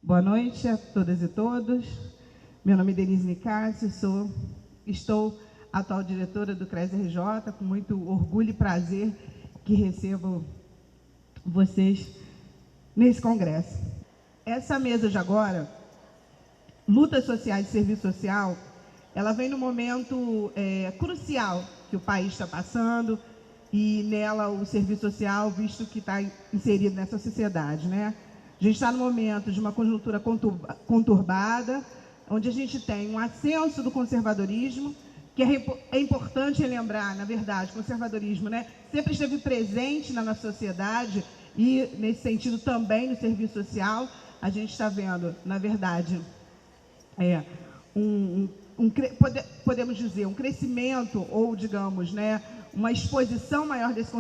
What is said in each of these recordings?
Boa noite a todas e todos. Meu nome é Denise Nicásio, estou atual diretora do CRES-RJ, com muito orgulho e prazer que recebo vocês nesse congresso. Essa mesa de agora, Lutas Sociais e Serviço Social, ela vem no momento crucial que o país está passando, e nela o serviço social, visto que está inserido nessa sociedade, né? A gente está no momento de uma conjuntura conturbada, onde a gente tem um ascenso do conservadorismo, que é importante lembrar, na verdade, o conservadorismo, né, sempre esteve presente na nossa sociedade e, nesse sentido, também no serviço social. A gente está vendo, na verdade, podemos dizer, um crescimento ou, digamos, né, uma exposição maior desse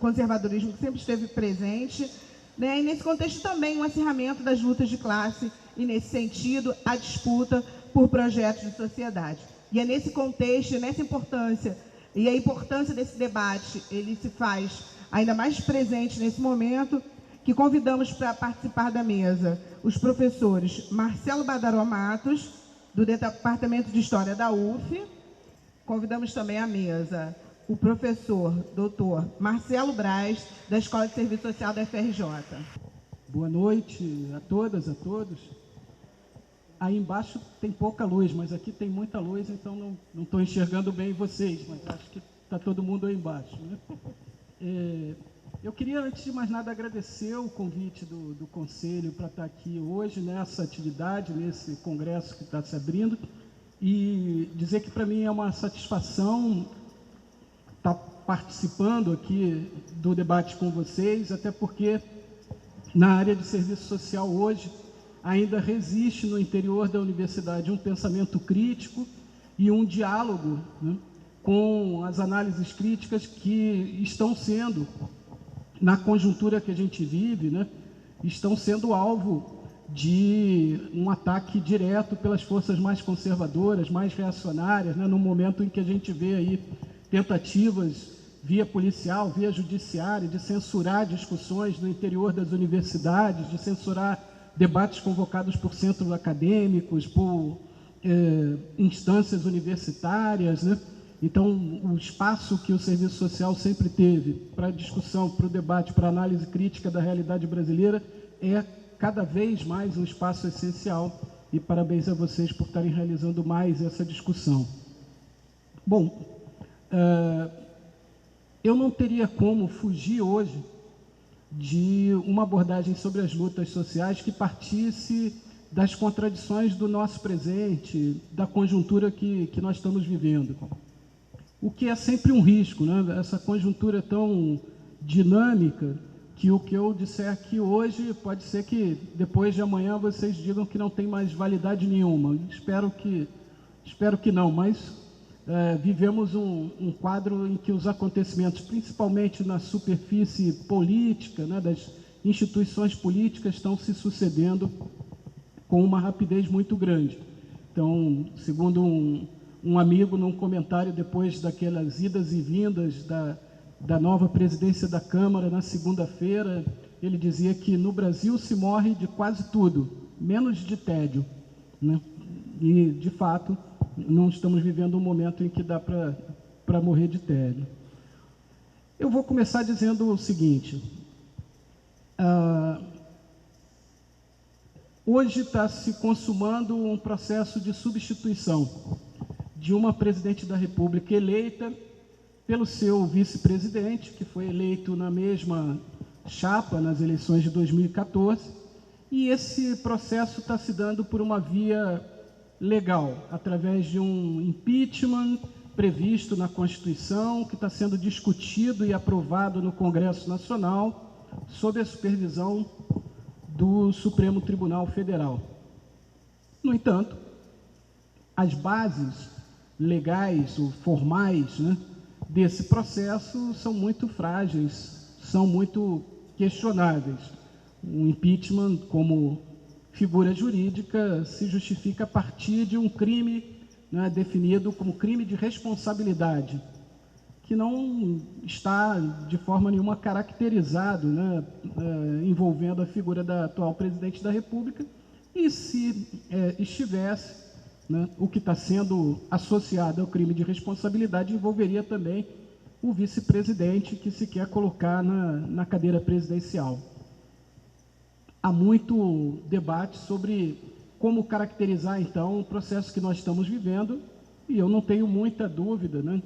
conservadorismo que sempre esteve presente, né, e nesse contexto também um acirramento das lutas de classe e, nesse sentido, a disputa por projetos de sociedade. E é nesse contexto, nessa importância, e a importância desse debate, ele se faz ainda mais presente nesse momento, que convidamos para participar da mesa os professores Marcelo Badaró Matos, do Departamento de História da UF. Convidamos também à mesa o professor doutor Marcelo Braz, da Escola de Serviço Social da FRJ. Boa noite a todas, a todos. Aí embaixo tem pouca luz, mas aqui tem muita luz, então não estou enxergando bem vocês, mas acho que está todo mundo aí embaixo, né? Eu queria, antes de mais nada, agradecer o convite do Conselho para estar aqui hoje, nessa atividade, nesse congresso que está se abrindo, e dizer que, para mim, é uma satisfação estar participando aqui do debate com vocês, até porque, na área de serviço social hoje, ainda resiste no interior da universidade um pensamento crítico e um diálogo, né, com as análises críticas que estão sendo, na conjuntura que a gente vive, né, estão sendo alvo de um ataque direto pelas forças mais conservadoras, mais reacionárias, né, no momento em que a gente vê aí tentativas via policial, via judiciária, de censurar discussões no interior das universidades, de censurar debates convocados por centros acadêmicos, por instâncias universitárias, né? Então, o espaço que o serviço social sempre teve para discussão, para o debate, para análise crítica da realidade brasileira, é cada vez mais um espaço essencial, e parabéns a vocês por estarem realizando mais essa discussão. Bom, eu não teria como fugir hoje de uma abordagem sobre as lutas sociais que partisse das contradições do nosso presente, da conjuntura que nós estamos vivendo. O que é sempre um risco, né? Essa conjuntura tão dinâmica, que o que eu disser aqui hoje pode ser que depois de amanhã vocês digam que não tem mais validade nenhuma. Espero que não, mas vivemos um quadro em que os acontecimentos, principalmente na superfície política, né, das instituições políticas, estão se sucedendo com uma rapidez muito grande. Então, segundo um amigo, num comentário depois daquelas idas e vindas da nova presidência da Câmara na segunda-feira, ele dizia que no Brasil se morre de quase tudo, menos de tédio, né? E, de fato, não estamos vivendo um momento em que dá para morrer de tédio. Eu vou começar dizendo o seguinte: hoje está se consumando um processo de substituição de uma presidente da República eleita pelo seu vice-presidente, que foi eleito na mesma chapa nas eleições de 2014, e esse processo está se dando por uma via legal, através de um impeachment previsto na Constituição, que está sendo discutido e aprovado no Congresso Nacional, sob a supervisão do Supremo Tribunal Federal. No entanto, as bases legais ou formais, né, desse processo são muito frágeis, são muito questionáveis. O impeachment, como figura jurídica, se justifica a partir de um crime, né, definido como crime de responsabilidade, que não está de forma nenhuma caracterizado, né, envolvendo a figura da atual presidente da República, E se estivesse, né, o que está sendo associado ao crime de responsabilidade envolveria também o vice-presidente que se quer colocar na cadeira presidencial. Há muito debate sobre como caracterizar, então, o processo que nós estamos vivendo, e eu não tenho muita dúvida, né,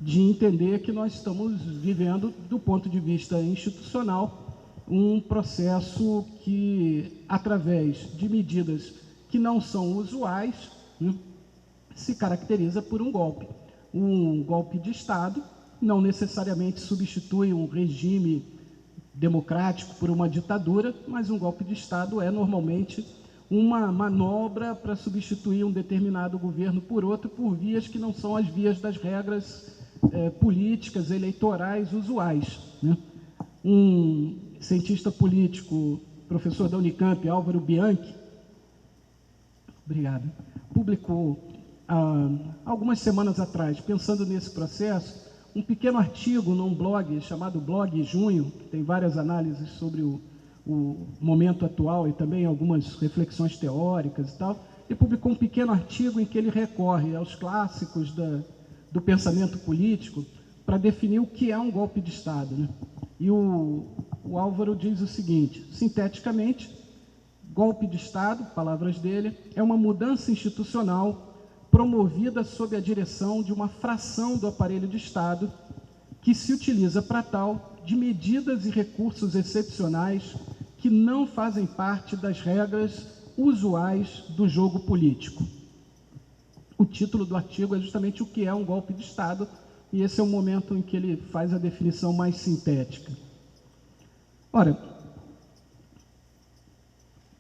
de entender que nós estamos vivendo, do ponto de vista institucional, um processo que, através de medidas que não são usuais, né, se caracteriza por um golpe. Um golpe de Estado não necessariamente substitui um regime democrático por uma ditadura, mas um golpe de Estado é normalmente uma manobra para substituir um determinado governo por outro, por vias que não são as vias das regras políticas, eleitorais usuais, né? Um cientista político, professor da Unicamp, Álvaro Bianchi, obrigado, publicou algumas semanas atrás, pensando nesse processo, um pequeno artigo num blog chamado Blog Junho, que tem várias análises sobre o momento atual e também algumas reflexões teóricas e tal, e publicou um pequeno artigo em que ele recorre aos clássicos do pensamento político para definir o que é um golpe de Estado, né? E o Álvaro diz o seguinte, sinteticamente: golpe de Estado, palavras dele, é uma mudança institucional promovida sob a direção de uma fração do aparelho de Estado que se utiliza para tal de medidas e recursos excepcionais que não fazem parte das regras usuais do jogo político. O título do artigo é justamente o que é um golpe de Estado, e esse é o momento em que ele faz a definição mais sintética. Ora,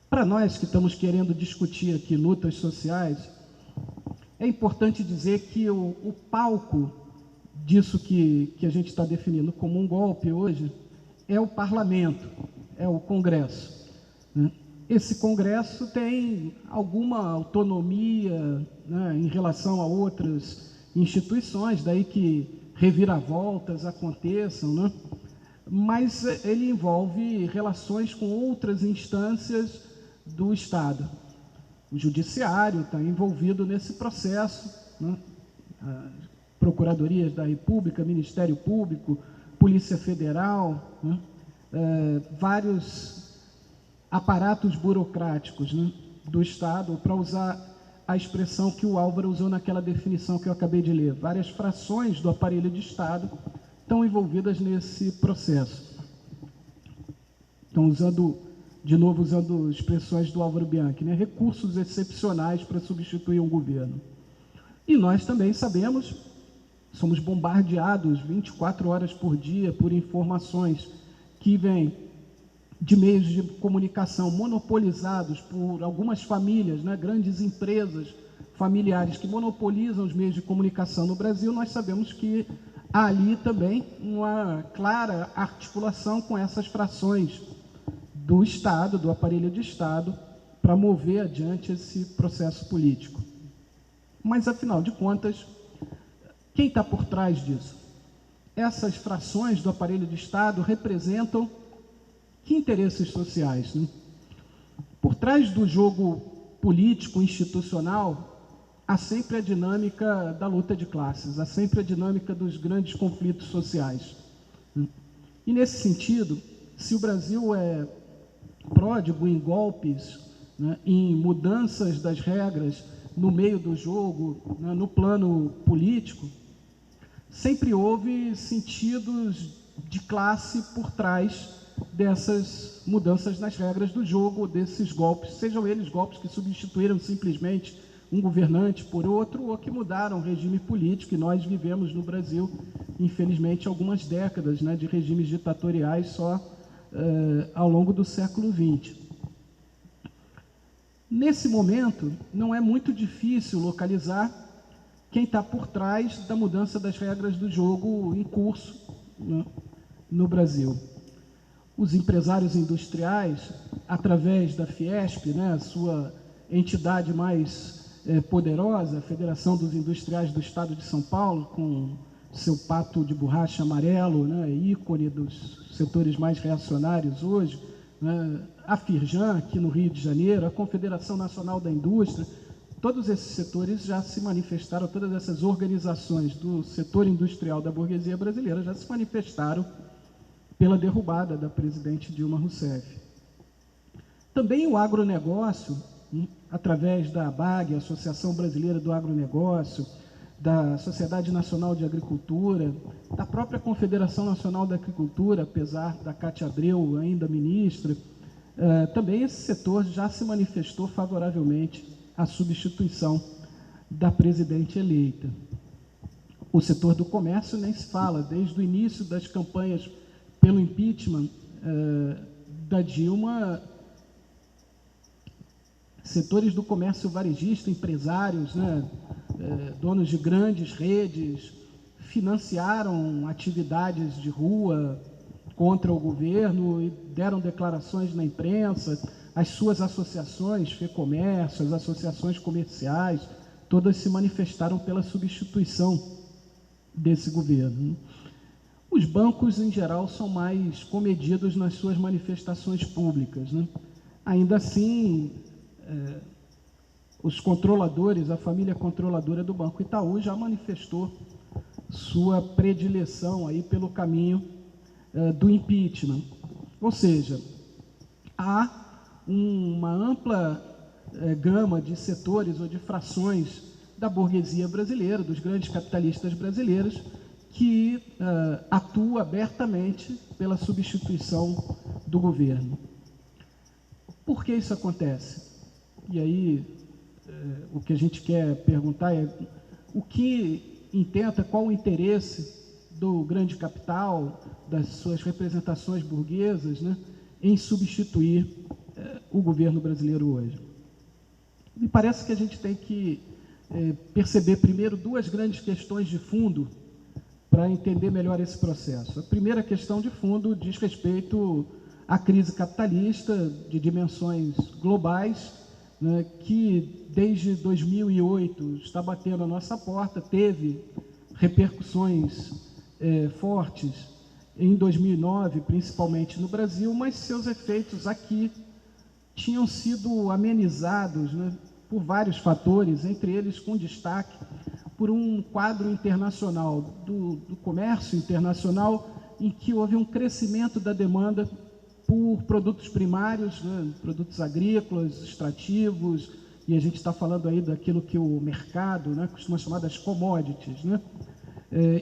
para nós que estamos querendo discutir aqui lutas sociais, é importante dizer que o palco disso que a gente está definindo como um golpe hoje é o parlamento, é o Congresso, né? Esse Congresso tem alguma autonomia, né, em relação a outras instituições, daí que reviravoltas aconteçam, né? Mas ele envolve relações com outras instâncias do Estado. O Judiciário está envolvido nesse processo, né? Procuradorias da República, Ministério Público, Polícia Federal, né? Vários aparatos burocráticos, né, do Estado, para usar a expressão que o Álvaro usou naquela definição que eu acabei de ler. Várias frações do aparelho de Estado estão envolvidas nesse processo. Então, de novo, usando expressões do Álvaro Bianchi, né, recursos excepcionais para substituir um governo. E nós também sabemos, somos bombardeados 24 horas por dia por informações que vêm de meios de comunicação monopolizados por algumas famílias, né, grandes empresas familiares que monopolizam os meios de comunicação no Brasil. Nós sabemos que há ali também uma clara articulação com essas frações do Estado, do aparelho de Estado, para mover adiante esse processo político. Mas, afinal de contas, quem está por trás disso? Essas frações do aparelho de Estado representam que interesses sociais, né? Por trás do jogo político, institucional, há sempre a dinâmica da luta de classes, há sempre a dinâmica dos grandes conflitos sociais, né? E, nesse sentido, se o Brasil é pródigo em golpes, né, em mudanças das regras no meio do jogo, né, no plano político, sempre houve sentidos de classe por trás dessas mudanças nas regras do jogo, desses golpes, sejam eles golpes que substituíram simplesmente um governante por outro ou que mudaram o regime político, e nós vivemos no Brasil, infelizmente, algumas décadas, né, de regimes ditatoriais só ao longo do século XX. Nesse momento, não é muito difícil localizar quem está por trás da mudança das regras do jogo em curso, né, no Brasil. Os empresários industriais, através da Fiesp, né, a sua entidade mais poderosa, a Federação dos Industriais do Estado de São Paulo, com seu pato de borracha amarelo, né, ícone dos setores mais reacionários hoje, né, a Firjan, aqui no Rio de Janeiro, a Confederação Nacional da Indústria, todos esses setores já se manifestaram, todas essas organizações do setor industrial da burguesia brasileira já se manifestaram pela derrubada da presidente Dilma Rousseff. Também o agronegócio, através da ABAG, Associação Brasileira do Agronegócio, da Sociedade Nacional de Agricultura, da própria Confederação Nacional da Agricultura, apesar da Cátia Abreu ainda ministra, também esse setor já se manifestou favoravelmente à substituição da presidente eleita. O setor do comércio nem se fala, desde o início das campanhas pelo impeachment da Dilma, setores do comércio varejista, empresários, né, donos de grandes redes, financiaram atividades de rua contra o governo e deram declarações na imprensa. As suas associações, FEComércio, as associações comerciais, todas se manifestaram pela substituição desse governo. Os bancos, em geral, são mais comedidos nas suas manifestações públicas, né? Ainda assim, os controladores, a família controladora do Banco Itaú já manifestou sua predileção aí pelo caminho do impeachment. Ou seja, há uma ampla gama de setores ou de frações da burguesia brasileira, dos grandes capitalistas brasileiros, que atua abertamente pela substituição do governo. Por que isso acontece? E aí, o que a gente quer perguntar é o que intenta, qual o interesse do grande capital, das suas representações burguesas, né, em substituir o governo brasileiro hoje. Me parece que a gente tem que perceber primeiro duas grandes questões de fundo para entender melhor esse processo. A primeira questão de fundo diz respeito à crise capitalista de dimensões globais, né, que desde 2008 está batendo a nossa porta, teve repercussões fortes em 2009, principalmente no Brasil, mas seus efeitos aqui tinham sido amenizados, né, por vários fatores, entre eles com destaque por um quadro internacional, do comércio internacional, em que houve um crescimento da demanda por produtos primários, né, produtos agrícolas, extrativos, e a gente está falando aí daquilo que o mercado, né, costuma chamar das commodities, né?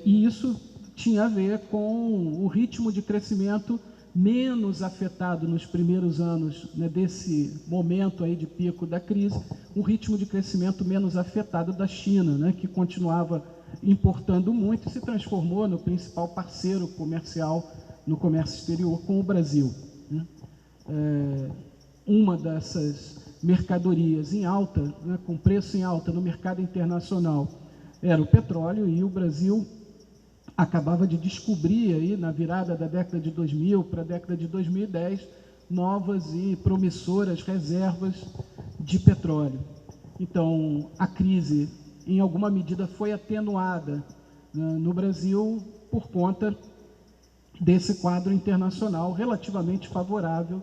E isso tinha a ver com o ritmo de crescimento menos afetado nos primeiros anos, né, desse momento aí de pico da crise, um ritmo de crescimento menos afetado da China, né, que continuava importando muito e se transformou no principal parceiro comercial no comércio exterior com o Brasil, né? Uma dessas mercadorias em alta, né, com preço em alta no mercado internacional, era o petróleo, e o Brasil acabava de descobrir aí na virada da década de 2000 para a década de 2010 novas e promissoras reservas de petróleo. Então, a crise, em alguma medida, foi atenuada, né, no Brasil por conta desse quadro internacional relativamente favorável,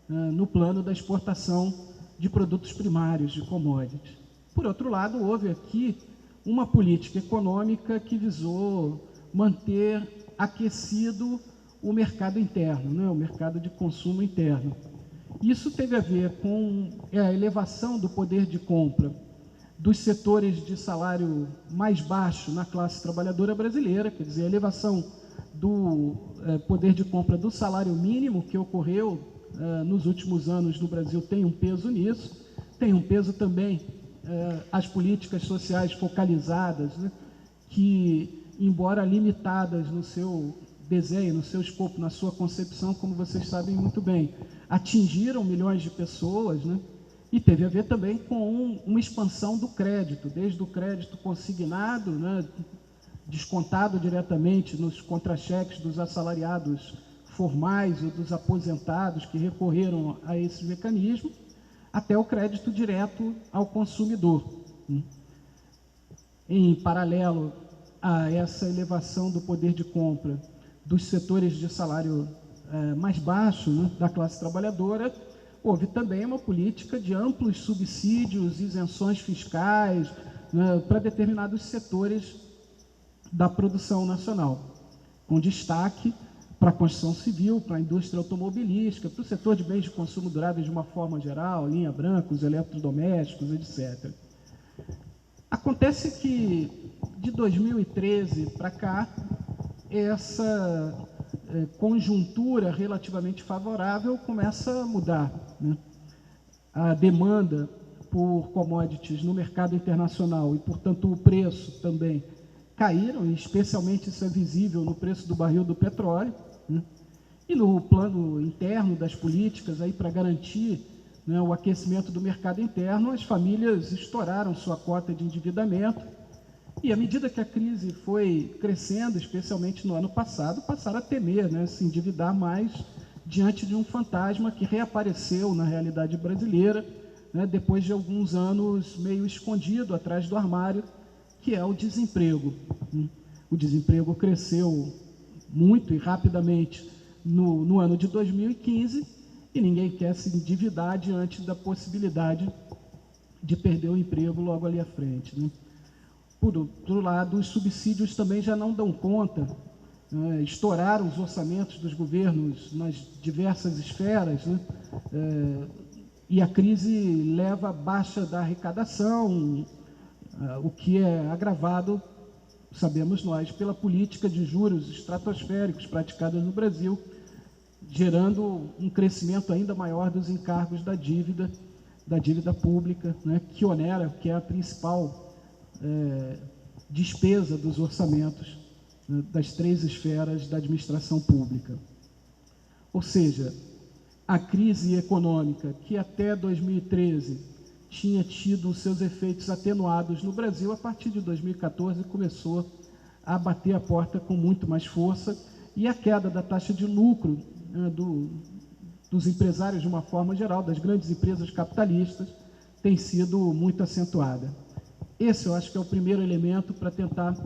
no plano da exportação de produtos primários, de commodities. Por outro lado, houve aqui uma política econômica que visou manter aquecido o mercado interno, né, o mercado de consumo interno. Isso teve a ver com a elevação do poder de compra dos setores de salário mais baixo na classe trabalhadora brasileira, quer dizer, a elevação do poder de compra do salário mínimo que ocorreu nos últimos anos no Brasil tem um peso nisso, tem um peso também as políticas sociais focalizadas, né, que, embora limitadas no seu desenho, no seu escopo, na sua concepção, como vocês sabem muito bem, atingiram milhões de pessoas, né? E teve a ver também com uma expansão do crédito, desde o crédito consignado, né, descontado diretamente nos contra-cheques dos assalariados formais ou dos aposentados que recorreram a esse mecanismo, até o crédito direto ao consumidor. Em paralelo a essa elevação do poder de compra dos setores de salário mais baixo, né, da classe trabalhadora, houve também uma política de amplos subsídios, isenções fiscais, né, para determinados setores da produção nacional, com destaque para a construção civil, para a indústria automobilística, para o setor de bens de consumo duráveis de uma forma geral, linha branca, os eletrodomésticos, etc. Acontece que, de 2013 para cá, essa conjuntura relativamente favorável começa a mudar, né? A demanda por commodities no mercado internacional e, portanto, o preço também caíram, e especialmente isso é visível no preço do barril do petróleo, né? E no plano interno das políticas para garantir, né, o aquecimento do mercado interno, as famílias estouraram sua cota de endividamento e, à medida que a crise foi crescendo, especialmente no ano passado, passaram a temer, né, se endividar mais diante de um fantasma que reapareceu na realidade brasileira, né, depois de alguns anos meio escondido atrás do armário, que é o desemprego. O desemprego cresceu muito e rapidamente no ano de 2015 e ninguém quer se endividar diante da possibilidade de perder o emprego logo ali à frente, né? Por outro lado, os subsídios também já não dão conta, né? Estouraram os orçamentos dos governos nas diversas esferas, né? E a crise leva à baixa da arrecadação, o que é agravado, sabemos nós, pela política de juros estratosféricos praticada no Brasil, gerando um crescimento ainda maior dos encargos da dívida pública, né, que onera, que é a principal despesa dos orçamentos, né, das 3 esferas da administração pública. Ou seja, a crise econômica, que até 2013 tinha tido seus efeitos atenuados no Brasil, a partir de 2014 começou a bater a porta com muito mais força, e a queda da taxa de lucro, né, dos empresários de uma forma geral, das grandes empresas capitalistas, tem sido muito acentuada. Esse eu acho que é o primeiro elemento para tentar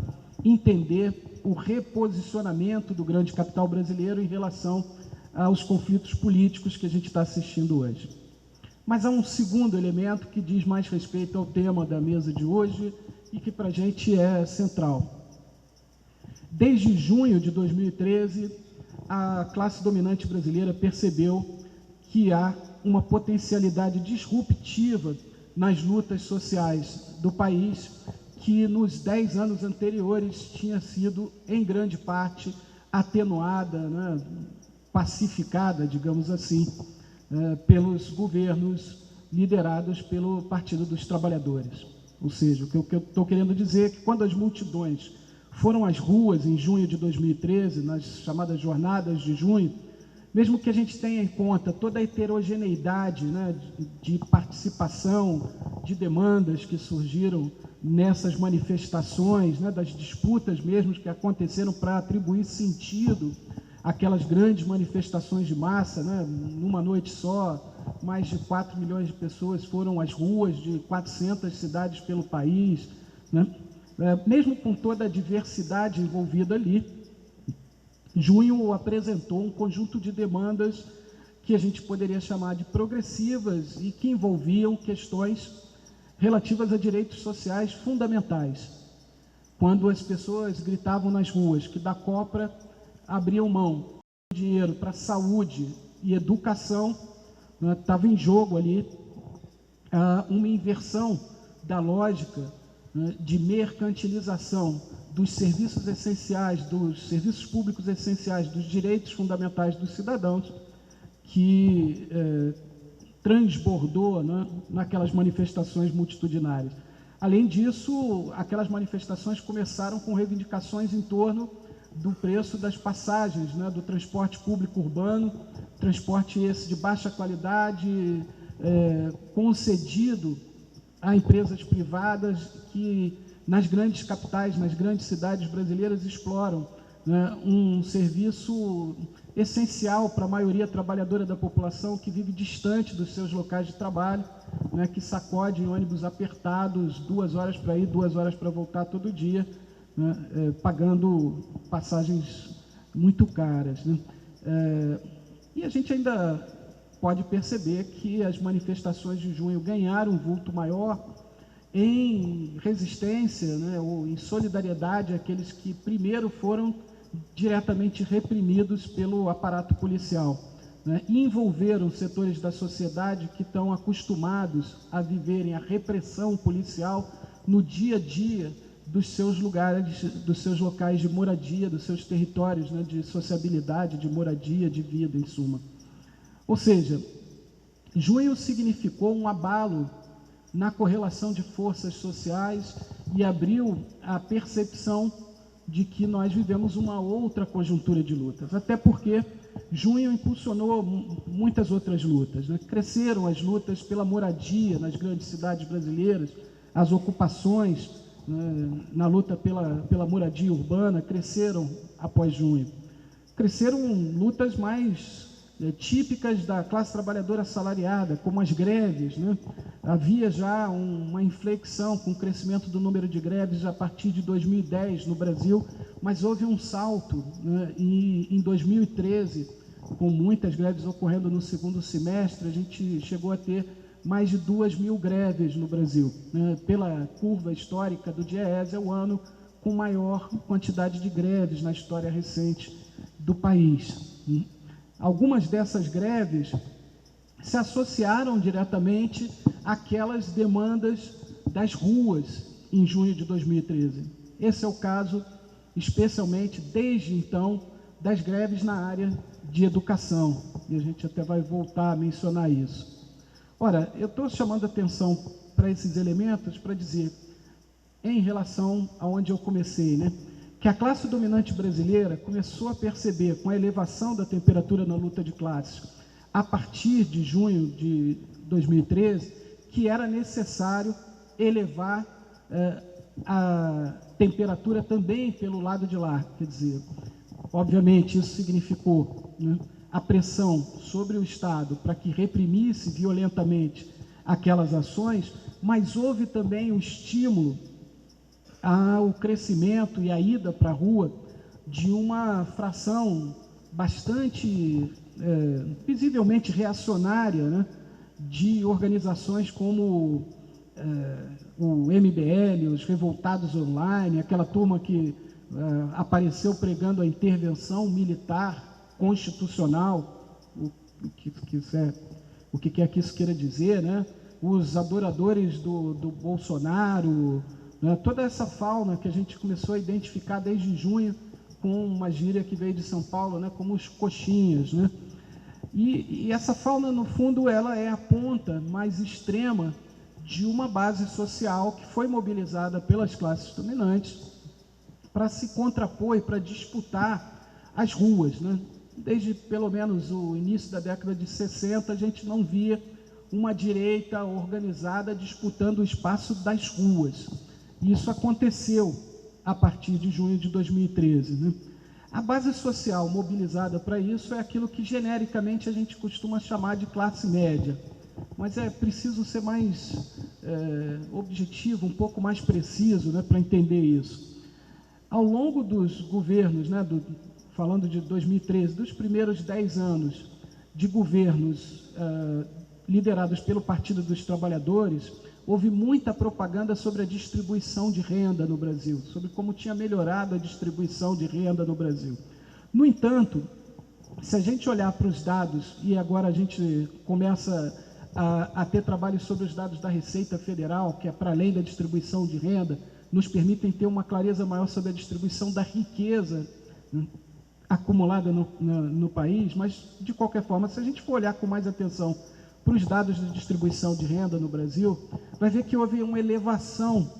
entender o reposicionamento do grande capital brasileiro em relação aos conflitos políticos que a gente está assistindo hoje. Mas há um segundo elemento que diz mais respeito ao tema da mesa de hoje e que para a gente é central. Desde junho de 2013, a classe dominante brasileira percebeu que há uma potencialidade disruptiva nas lutas sociais do país, que nos 10 anos anteriores tinha sido, em grande parte, atenuada, né, pacificada, digamos assim, pelos governos liderados pelo Partido dos Trabalhadores. Ou seja, o que eu estou querendo dizer é que quando as multidões foram às ruas em junho de 2013, nas chamadas jornadas de junho, mesmo que a gente tenha em conta toda a heterogeneidade, né, de participação, de demandas que surgiram nessas manifestações, né, das disputas mesmo que aconteceram para atribuir sentido aquelas grandes manifestações de massa, né? Numa noite só, mais de 4 milhões de pessoas foram às ruas de 400 cidades pelo país, né? Mesmo com toda a diversidade envolvida ali, junho apresentou um conjunto de demandas que a gente poderia chamar de progressivas e que envolviam questões relativas a direitos sociais fundamentais. Quando as pessoas gritavam nas ruas que da Copra abriam mão de dinheiro para saúde e educação, né, estava em jogo ali uma inversão da lógica, né, de mercantilização dos serviços essenciais, dos serviços públicos essenciais, dos direitos fundamentais dos cidadãos, que transbordou, né, naquelas manifestações multitudinárias. Além disso, aquelas manifestações começaram com reivindicações em torno do preço das passagens, né, do transporte público urbano, transporte esse de baixa qualidade, concedido a empresas privadas que nas grandes capitais, nas grandes cidades brasileiras exploram, né, um serviço essencial para a maioria trabalhadora da população que vive distante dos seus locais de trabalho, né, que sacode em ônibus apertados, 2 horas para ir, 2 horas para voltar todo dia, né, pagando passagens muito caras, né? E a gente ainda pode perceber que as manifestações de junho ganharam um vulto maior em resistência, né, ou em solidariedade àqueles que primeiro foram diretamente reprimidos pelo aparato policial, né, e envolveram setores da sociedade que estão acostumados a viverem a repressão policial no dia a dia dos seus lugares, dos seus locais de moradia, dos seus territórios, né, de sociabilidade, de moradia, de vida, em suma. Ou seja, junho significou um abalo na correlação de forças sociais e abriu a percepção de que nós vivemos uma outra conjuntura de lutas, até porque junho impulsionou muitas outras lutas, né? Cresceram as lutas pela moradia nas grandes cidades brasileiras, as ocupações, né, na luta pela moradia urbana cresceram após junho. Cresceram lutas mais típicas da classe trabalhadora assalariada, como as greves, né? Havia já uma inflexão com o crescimento do número de greves a partir de 2010 no Brasil, mas houve um salto, né? E em 2013, com muitas greves ocorrendo no segundo semestre, a gente chegou a ter mais de 2.000 greves no Brasil, né? Pela curva histórica do DIEESE, é o ano com maior quantidade de greves na história recente do país. Algumas dessas greves se associaram diretamente àquelas demandas das ruas em junho de 2013. Esse é o caso, especialmente, desde então, das greves na área de educação, e a gente até vai voltar a mencionar isso. Ora, eu estou chamando a atenção para esses elementos para dizer, em relação aonde eu comecei, né, que a classe dominante brasileira começou a perceber, com a elevação da temperatura na luta de classes, a partir de junho de 2013, que era necessário elevar a temperatura também pelo lado de lá. Quer dizer, obviamente, isso significou, né, a pressão sobre o Estado para que reprimisse violentamente aquelas ações, mas houve também o estímulo ao crescimento e à ida para a rua de uma fração bastante, visivelmente reacionária, né, de organizações como o MBL, os Revoltados Online, aquela turma que apareceu pregando a intervenção militar constitucional, o que quer que isso queira dizer, né? Os adoradores do Bolsonaro, né? Toda essa fauna que a gente começou a identificar desde junho com uma gíria que veio de São Paulo, né? Como os coxinhas, né? E essa fauna, no fundo, ela é a ponta mais extrema de uma base social que foi mobilizada pelas classes dominantes para se contrapor e para disputar as ruas, né? Desde pelo menos o início da década de 60, a gente não via uma direita organizada disputando o espaço das ruas. Isso aconteceu a partir de junho de 2013, né? A base social mobilizada para isso é aquilo que genericamente a gente costuma chamar de classe média, mas é preciso ser mais objetivo, um pouco mais preciso, né, para entender isso. Ao longo dos governos, né, falando de 2013, dos primeiros 10 anos de governos liderados pelo Partido dos Trabalhadores, houve muita propaganda sobre a distribuição de renda no Brasil, sobre como tinha melhorado a distribuição de renda no Brasil. No entanto, se a gente olhar para os dados, e agora a gente começa a ter trabalho sobre os dados da Receita Federal, que é para além da distribuição de renda, nos permitem ter uma clareza maior sobre a distribuição da riqueza, né, acumulada no país, mas, de qualquer forma, se a gente for olhar com mais atenção para os dados de distribuição de renda no Brasil, vai ver que houve uma elevação,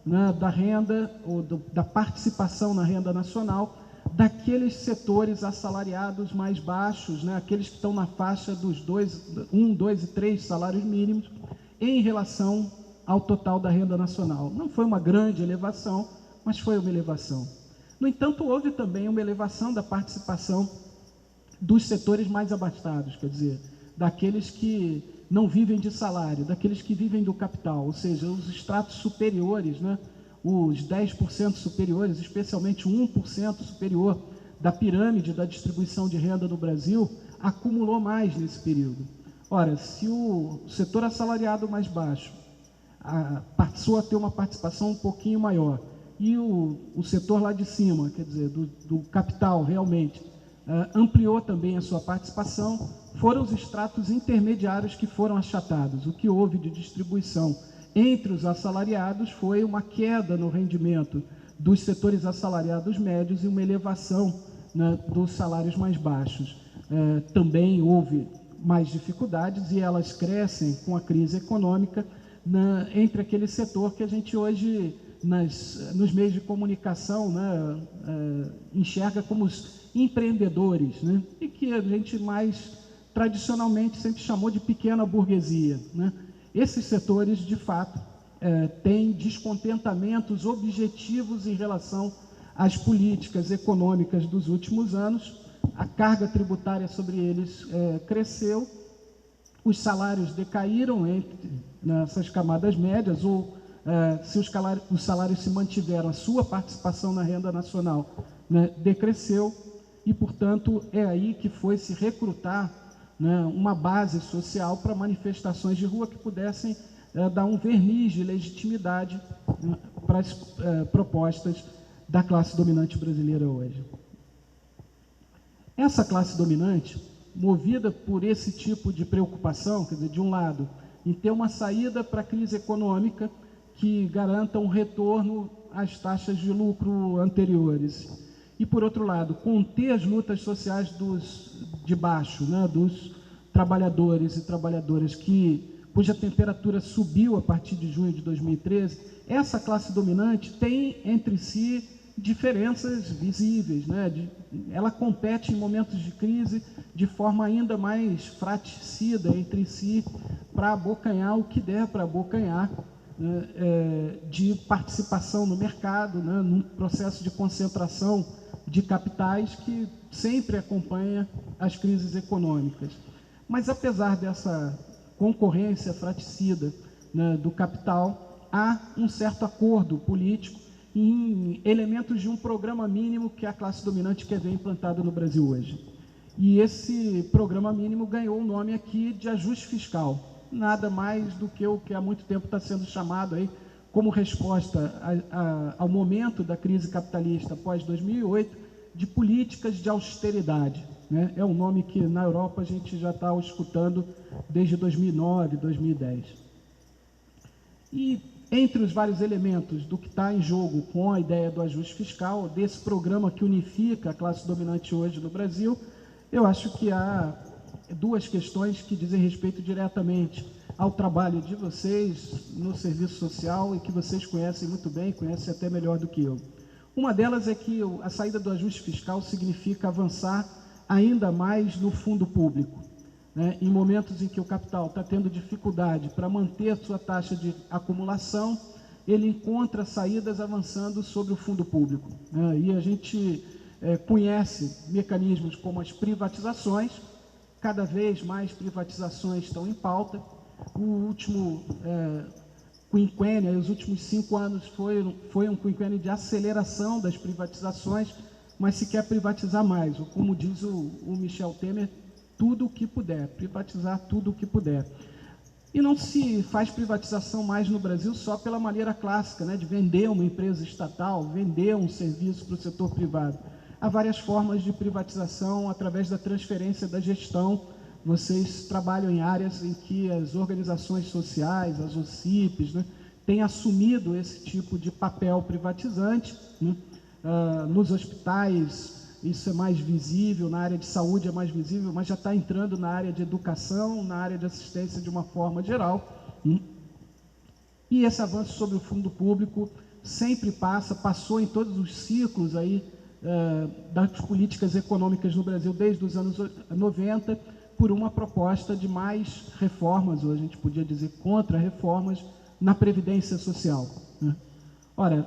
né, da renda, ou da participação na renda nacional, daqueles setores assalariados mais baixos, né, aqueles que estão na faixa dos 1, 2 e 3 salários mínimos, em relação ao total da renda nacional. Não foi uma grande elevação, mas foi uma elevação. No entanto, houve também uma elevação da participação dos setores mais abastados, quer dizer, daqueles que não vivem de salário, daqueles que vivem do capital, ou seja, os estratos superiores, né, os 10% superiores, especialmente o 1% superior da pirâmide da distribuição de renda no Brasil acumulou mais nesse período. Ora, se o setor assalariado mais baixo passou a ter uma participação um pouquinho maior, e o setor lá de cima, quer dizer, do capital realmente, ampliou também a sua participação, foram os estratos intermediários que foram achatados. O que houve de distribuição entre os assalariados foi uma queda no rendimento dos setores assalariados médios e uma elevação, né, dos salários mais baixos. Também houve mais dificuldades e elas crescem com a crise econômica entre aquele setor que a gente hoje, nos meios de comunicação, né, enxerga como os empreendedores, né, e que a gente mais tradicionalmente sempre chamou de pequena burguesia, né. Esses setores, de fato, têm descontentamentos objetivos em relação às políticas econômicas dos últimos anos. A carga tributária sobre eles cresceu, os salários decaíram nessas camadas médias, ou se os salários se mantiveram, a sua participação na renda nacional, né, decresceu, e, portanto, é aí que foi se recrutar, né, uma base social para manifestações de rua que pudessem dar um verniz de legitimidade, né, para as propostas da classe dominante brasileira hoje. Essa classe dominante, movida por esse tipo de preocupação, quer dizer, de um lado, em ter uma saída para a crise econômica que garanta um retorno às taxas de lucro anteriores, e, por outro lado, conter as lutas sociais de baixo, né, dos trabalhadores e trabalhadoras cuja temperatura subiu a partir de junho de 2013, essa classe dominante tem entre si diferenças visíveis, né? Ela compete em momentos de crise de forma ainda mais fratricida entre si para abocanhar o que der para abocanhar, né, de participação no mercado, né, num processo de concentração de capitais que sempre acompanha as crises econômicas. Mas, apesar dessa concorrência fratricida, né, do capital, há um certo acordo político em elementos de um programa mínimo que a classe dominante quer ver implantado no Brasil hoje. E esse programa mínimo ganhou o nome aqui de ajuste fiscal, nada mais do que o que há muito tempo está sendo chamado aí como resposta ao momento da crise capitalista após 2008, de políticas de austeridade, né? É um nome que na Europa a gente já está escutando desde 2009, 2010. E entre os vários elementos do que está em jogo com a ideia do ajuste fiscal, desse programa que unifica a classe dominante hoje no Brasil, eu acho que há duas questões que dizem respeito diretamente ao trabalho de vocês no serviço social e que vocês conhecem muito bem, conhecem até melhor do que eu. Uma delas é que a saída do ajuste fiscal significa avançar ainda mais no fundo público, né? Em momentos em que o capital está tendo dificuldade para manter a sua taxa de acumulação, ele encontra saídas avançando sobre o fundo público, né? E a gente conhece mecanismos como as privatizações, cada vez mais privatizações estão em pauta. O último quinquênio, os últimos 5 anos foi um quinquênio de aceleração das privatizações, mas se quer privatizar mais, ou como diz o Michel Temer, tudo o que puder, privatizar tudo o que puder. E não se faz privatização mais no Brasil só pela maneira clássica, né, de vender uma empresa estatal, vender um serviço para o setor privado. Há várias formas de privatização através da transferência da gestão. Vocês trabalham em áreas em que as organizações sociais, as OCIPs, né, têm assumido esse tipo de papel privatizante, né? Nos hospitais isso é mais visível, na área de saúde é mais visível, mas já está entrando na área de educação, na área de assistência de uma forma geral. E esse avanço sobre o fundo público sempre passou em todos os ciclos aí, das políticas econômicas no Brasil desde os anos 90, por uma proposta de mais reformas, ou a gente podia dizer contra-reformas, na Previdência Social, né? Ora,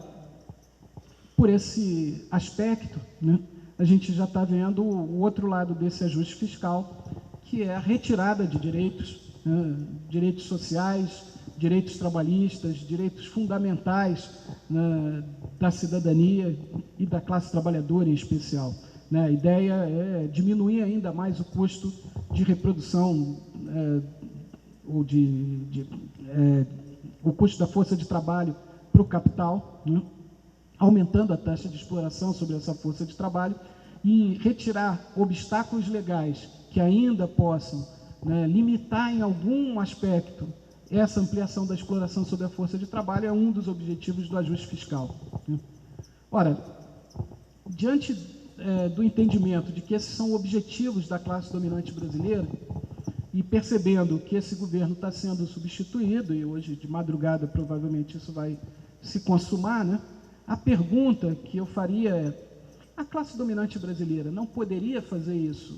por esse aspecto, né, a gente já está vendo o outro lado desse ajuste fiscal, que é a retirada de direitos, né, direitos sociais, direitos trabalhistas, direitos fundamentais, né, da cidadania e da classe trabalhadora em especial. né? A ideia é diminuir ainda mais o custo de reprodução, o custo da força de trabalho para o capital, né? Aumentando a taxa de exploração sobre essa força de trabalho e retirar obstáculos legais que ainda possam, né, limitar em algum aspecto essa ampliação da exploração sobre a força de trabalho é um dos objetivos do ajuste fiscal, né? Ora, diante do entendimento de que esses são objetivos da classe dominante brasileira e percebendo que esse governo está sendo substituído, e hoje de madrugada provavelmente isso vai se consumar, né? A pergunta que eu faria é: a classe dominante brasileira não poderia fazer isso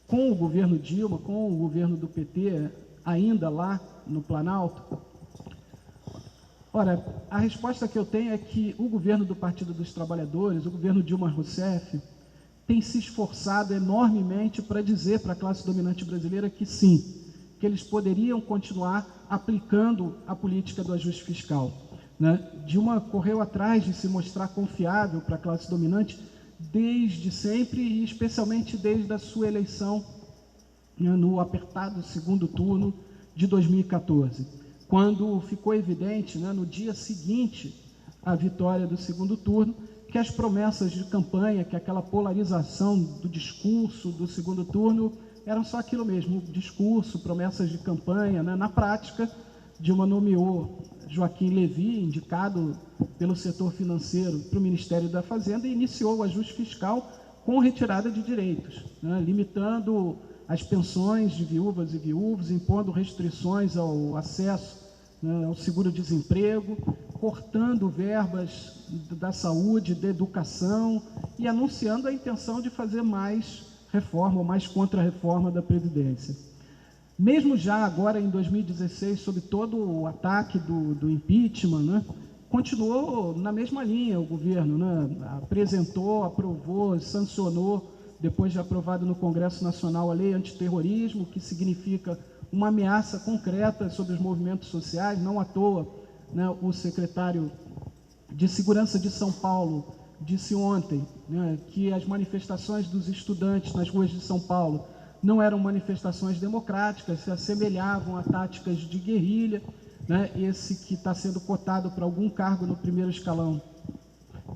com o governo Dilma, com o governo do PT, ainda lá no Planalto? Ora, a resposta que eu tenho é que o governo do Partido dos Trabalhadores, o governo Dilma Rousseff, tem se esforçado enormemente para dizer para a classe dominante brasileira que sim, que eles poderiam continuar aplicando a política do ajuste fiscal, né? Dilma correu atrás de se mostrar confiável para a classe dominante desde sempre e especialmente desde a sua eleição, né, no apertado segundo turno de 2014, quando ficou evidente, né, no dia seguinte à vitória do segundo turno, que as promessas de campanha, que aquela polarização do discurso do segundo turno eram só aquilo mesmo, discurso, promessas de campanha, né? Na prática, Dilma nomeou Joaquim Levy, indicado pelo setor financeiro para o Ministério da Fazenda, e iniciou o ajuste fiscal com retirada de direitos, né? Limitando as pensões de viúvas e viúvos, impondo restrições ao acesso, né, ao seguro-desemprego, cortando verbas da saúde, da educação e anunciando a intenção de fazer mais reforma ou mais contra-reforma da Previdência. Mesmo já agora em 2016, sob todo o ataque do impeachment, né, continuou na mesma linha o governo, né, apresentou, aprovou, sancionou, depois de aprovado no Congresso Nacional, a Lei Antiterrorismo, que significa uma ameaça concreta sobre os movimentos sociais. Não à toa, né, o secretário de Segurança de São Paulo disse ontem, né, que as manifestações dos estudantes nas ruas de São Paulo não eram manifestações democráticas, se assemelhavam a táticas de guerrilha, né, esse que está sendo cotado para algum cargo no primeiro escalão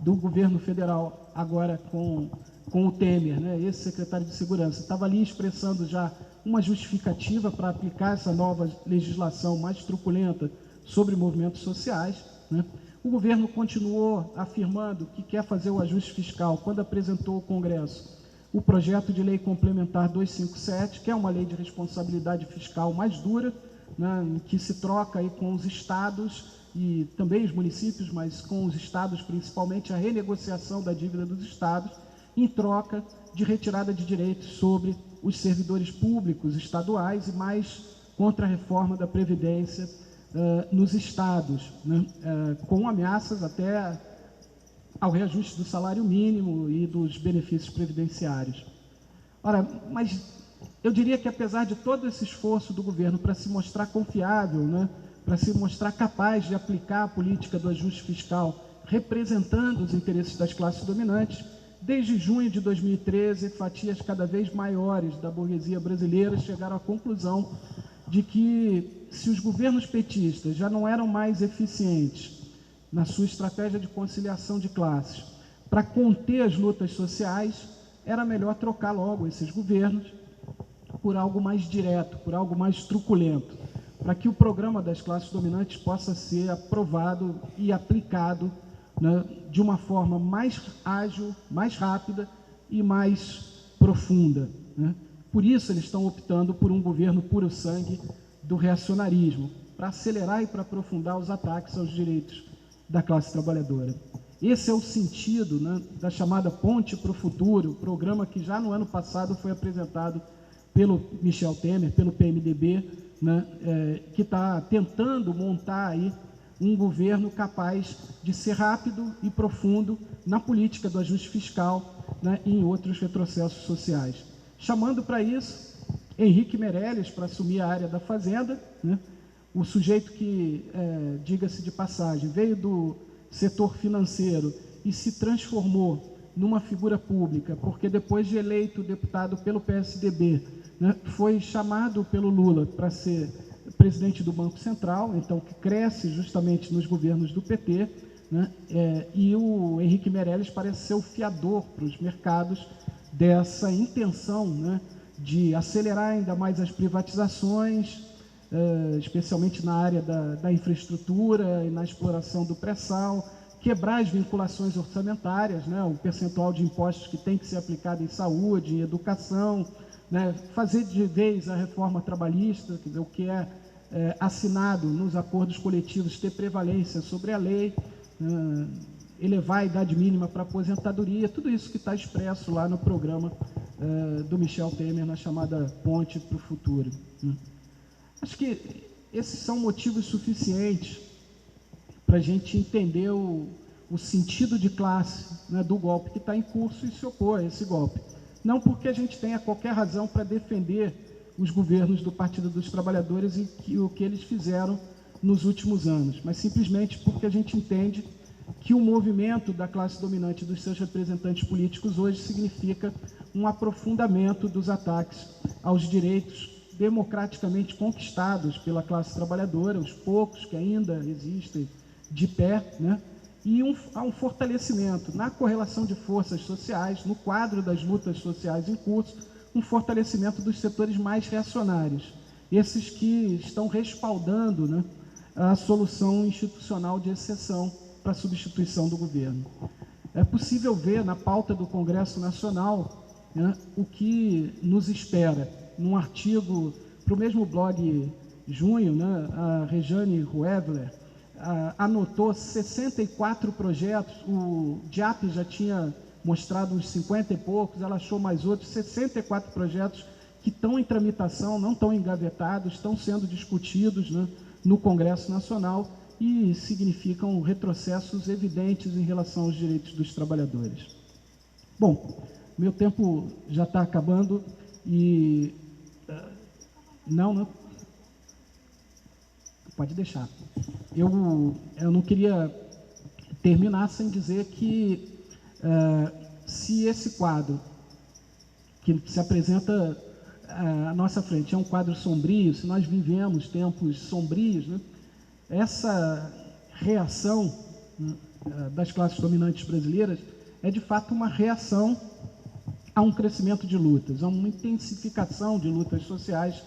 do governo federal, agora com o Temer, né, esse secretário de Segurança, estava ali expressando já uma justificativa para aplicar essa nova legislação mais truculenta sobre movimentos sociais, né. O governo continuou afirmando que quer fazer o ajuste fiscal quando apresentou ao Congresso o projeto de lei complementar 257, que é uma lei de responsabilidade fiscal mais dura, né, que se troca aí com os estados e também os municípios, mas com os estados principalmente, a renegociação da dívida dos estados, em troca de retirada de direitos sobre os servidores públicos estaduais e mais contra-reforma da Previdência nos estados, né, com ameaças até ao reajuste do salário mínimo e dos benefícios previdenciários. Ora, mas eu diria que apesar de todo esse esforço do governo para se mostrar confiável, né, para se mostrar capaz de aplicar a política do ajuste fiscal representando os interesses das classes dominantes, desde junho de 2013, fatias cada vez maiores da burguesia brasileira chegaram à conclusão de que, se os governos petistas já não eram mais eficientes na sua estratégia de conciliação de classes para conter as lutas sociais, era melhor trocar logo esses governos por algo mais direto, por algo mais truculento, para que o programa das classes dominantes possa ser aprovado e aplicado, né, de uma forma mais ágil, mais rápida e mais profunda, né? Por isso eles estão optando por um governo puro sangue do reacionarismo, para acelerar e para aprofundar os ataques aos direitos da classe trabalhadora. Esse é o sentido, né, da chamada Ponte para o Futuro, programa que já no ano passado foi apresentado pelo Michel Temer, pelo PMDB, né, que está tentando montar aí um governo capaz de ser rápido e profundo na política do ajuste fiscal, né, e em outros retrocessos sociais. Chamando para isso Henrique Meirelles para assumir a área da Fazenda, né, o sujeito que, diga-se de passagem, veio do setor financeiro e se transformou numa figura pública, porque depois de eleito deputado pelo PSDB, né, foi chamado pelo Lula para ser presidente do Banco Central, então que cresce justamente nos governos do PT, né, e o Henrique Meirelles parece ser o fiador para os mercados dessa intenção, né, de acelerar ainda mais as privatizações, especialmente na área da infraestrutura e na exploração do pré-sal, quebrar as vinculações orçamentárias, né, o percentual de impostos que tem que ser aplicado em saúde, em educação, né, fazer de vez a reforma trabalhista, quer dizer, o que é assinado nos acordos coletivos ter prevalência sobre a lei, elevar a idade mínima para aposentadoria, tudo isso que está expresso lá no programa do Michel Temer, na chamada Ponte para o Futuro. Acho que esses são motivos suficientes para a gente entender o sentido de classe, né, do golpe que está em curso e se opor a esse golpe. Não porque a gente tenha qualquer razão para defender os governos do Partido dos Trabalhadores e o que eles fizeram nos últimos anos, mas simplesmente porque a gente entende que o movimento da classe dominante dos seus representantes políticos hoje significa um aprofundamento dos ataques aos direitos democraticamente conquistados pela classe trabalhadora, os poucos que ainda existem de pé, né? E há um fortalecimento na correlação de forças sociais, no quadro das lutas sociais em curso, um fortalecimento dos setores mais reacionários, esses que estão respaldando, né, a solução institucional de exceção para a substituição do governo. É possível ver na pauta do Congresso Nacional, né, o que nos espera. Num artigo para o mesmo blog Junho, né, a Rejane Ruevler anotou 64 projetos, o DIAP já tinha mostrado uns 50 e poucos, ela achou mais outros, 64 projetos que estão em tramitação, não estão engavetados, estão sendo discutidos, né, no Congresso Nacional e significam retrocessos evidentes em relação aos direitos dos trabalhadores. Bom, meu tempo já está acabando e... Não. Pode deixar. Eu não queria terminar sem dizer que se esse quadro que se apresenta à nossa frente é um quadro sombrio, se nós vivemos tempos sombrios, né, essa reação, né, das classes dominantes brasileiras é de fato uma reação a um crescimento de lutas, a uma intensificação de lutas sociais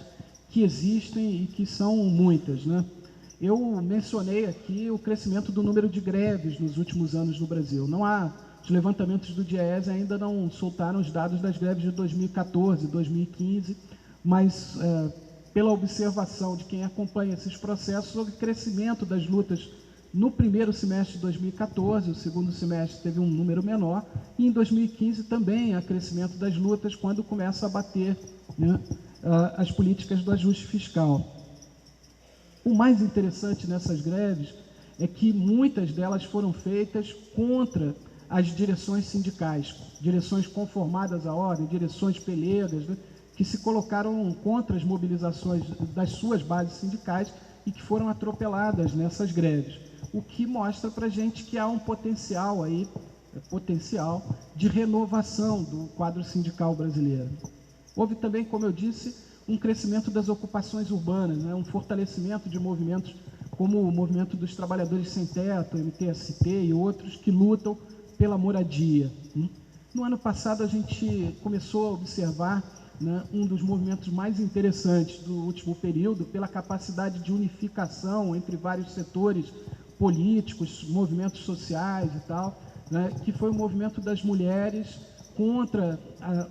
que existem e que são muitas, né? Eu mencionei aqui o crescimento do número de greves nos últimos anos no Brasil. Os levantamentos do DIEESE ainda não soltaram os dados das greves de 2014, 2015, mas pela observação de quem acompanha esses processos, houve crescimento das lutas no primeiro semestre de 2014, o segundo semestre teve um número menor, e em 2015 também há crescimento das lutas quando começa a bater, né, as políticas do ajuste fiscal. O mais interessante nessas greves é que muitas delas foram feitas contra as direções sindicais, direções conformadas à ordem, direções pelegas, né, que se colocaram contra as mobilizações das suas bases sindicais e que foram atropeladas nessas greves, o que mostra para a gente que há um potencial aí, de renovação do quadro sindical brasileiro. Houve também, como eu disse, um crescimento das ocupações urbanas, né, um fortalecimento de movimentos como o Movimento dos Trabalhadores Sem Teto, MTST e outros que lutam pela moradia. No ano passado a gente começou a observar, né, um dos movimentos mais interessantes do último período, pela capacidade de unificação entre vários setores políticos, movimentos sociais e tal, né, que foi o movimento das mulheres contra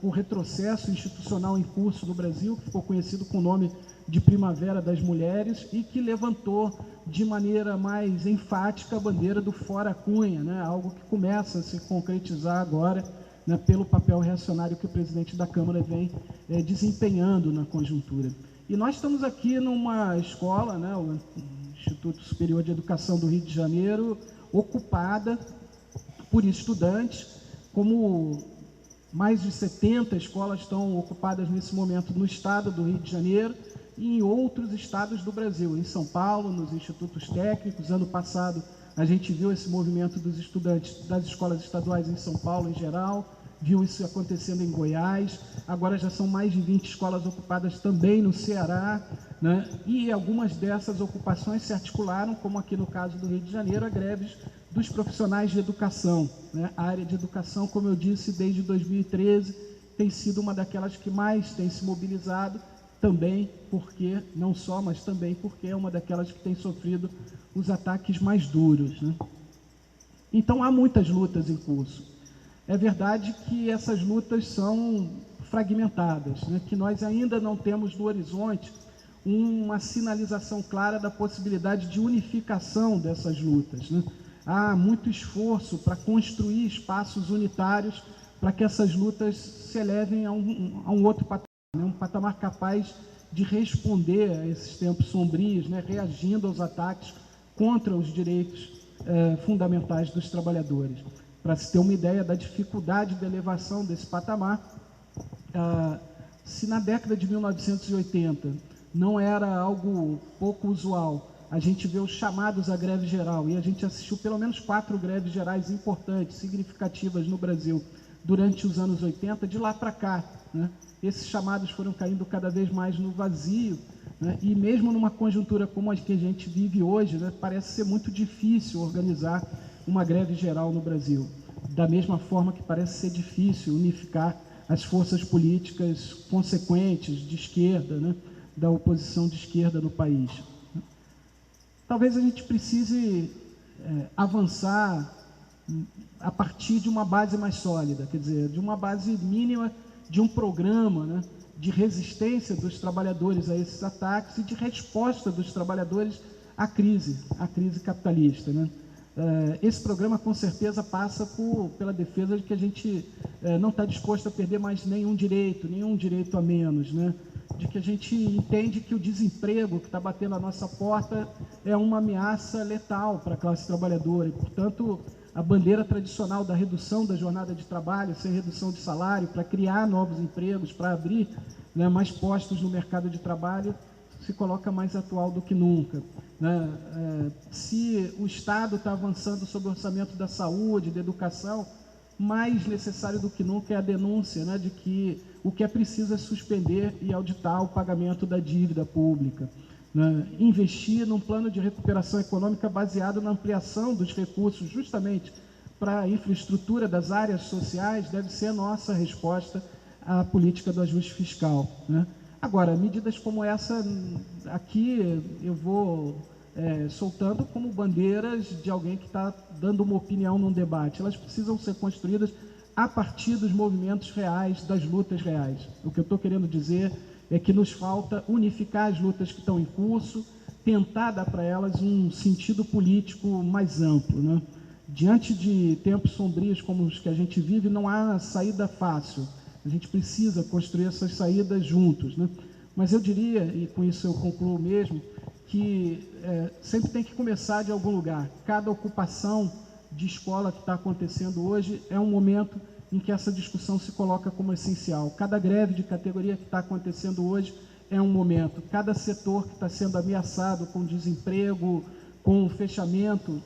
o retrocesso institucional em curso no Brasil, que ficou conhecido com o nome de Primavera das Mulheres e que levantou de maneira mais enfática a bandeira do Fora Cunha, né, algo que começa a se concretizar agora, né, pelo papel reacionário que o presidente da Câmara vem desempenhando na conjuntura. E nós estamos aqui numa escola, né, o Instituto Superior de Educação do Rio de Janeiro, ocupada por estudantes, como mais de 70 escolas estão ocupadas nesse momento no estado do Rio de Janeiro, e em outros estados do Brasil, em São Paulo, nos institutos técnicos. Ano passado, a gente viu esse movimento dos estudantes das escolas estaduais em São Paulo, em geral, viu isso acontecendo em Goiás, agora já são mais de 20 escolas ocupadas também no Ceará, né? E algumas dessas ocupações se articularam, como aqui no caso do Rio de Janeiro, a greves dos profissionais de educação, né? A área de educação, como eu disse, desde 2013, tem sido uma daquelas que mais tem se mobilizado, também porque, não só, mas também porque é uma daquelas que tem sofrido os ataques mais duros, né? Então, há muitas lutas em curso. É verdade que essas lutas são fragmentadas, né? Que nós ainda não temos no horizonte uma sinalização clara da possibilidade de unificação dessas lutas, né? Há muito esforço para construir espaços unitários para que essas lutas se elevem a um outro patamar, né? Um patamar capaz de responder a esses tempos sombrios, né? Reagindo aos ataques contra os direitos fundamentais dos trabalhadores. Para se ter uma ideia da dificuldade de elevação desse patamar, se na década de 1980 não era algo pouco usual, a gente vê os chamados à greve geral, e a gente assistiu pelo menos 4 greves gerais importantes, significativas no Brasil, durante os anos 80, de lá para cá, né? Esses chamados foram caindo cada vez mais no vazio, né? E mesmo numa conjuntura como a que a gente vive hoje, né, parece ser muito difícil organizar uma greve geral no Brasil, da mesma forma que parece ser difícil unificar as forças políticas consequentes de esquerda, né, da oposição de esquerda no país. Talvez a gente precise avançar a partir de uma base mais sólida, quer dizer, de uma base mínima de um programa, né, de resistência dos trabalhadores a esses ataques e de resposta dos trabalhadores à crise capitalista, né? Esse programa, com certeza, passa pela defesa de que a gente não está disposto a perder mais nenhum direito a menos, né? De que a gente entende que o desemprego que está batendo à nossa porta é uma ameaça letal para a classe trabalhadora e, portanto, a bandeira tradicional da redução da jornada de trabalho, sem redução de salário, para criar novos empregos, para abrir, né, mais postos no mercado de trabalho, se coloca mais atual do que nunca, né? Se o Estado está avançando sobre o orçamento da saúde, da educação, mais necessário do que nunca é a denúncia, né, de que o que é preciso é suspender e auditar o pagamento da dívida pública, né? Investir num plano de recuperação econômica baseado na ampliação dos recursos justamente para a infraestrutura das áreas sociais deve ser a nossa resposta à política do ajuste fiscal, né? Agora, medidas como essa, aqui eu vou soltando como bandeiras de alguém que está dando uma opinião num debate. Elas precisam ser construídas a partir dos movimentos reais, das lutas reais. O que eu estou querendo dizer é que nos falta unificar as lutas que estão em curso, tentar dar para elas um sentido político mais amplo, né? Diante de tempos sombrios como os que a gente vive, não há saída fácil. A gente precisa construir essas saídas juntos, né? Mas eu diria, e com isso eu concluo mesmo, que sempre tem que começar de algum lugar. Cada ocupação de escola que está acontecendo hoje é um momento em que essa discussão se coloca como essencial. Cada greve de categoria que está acontecendo hoje é um momento. Cada setor que está sendo ameaçado com desemprego, com o fechamento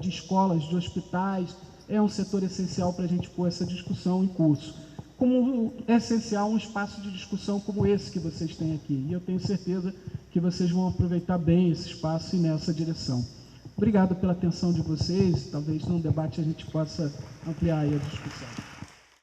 de escolas, de hospitais, é um setor essencial para a gente pôr essa discussão em curso. Como é essencial um espaço de discussão como esse que vocês têm aqui. E eu tenho certeza que vocês vão aproveitar bem esse espaço e nessa direção. Obrigado pela atenção de vocês. Talvez num debate a gente possa ampliar aí a discussão.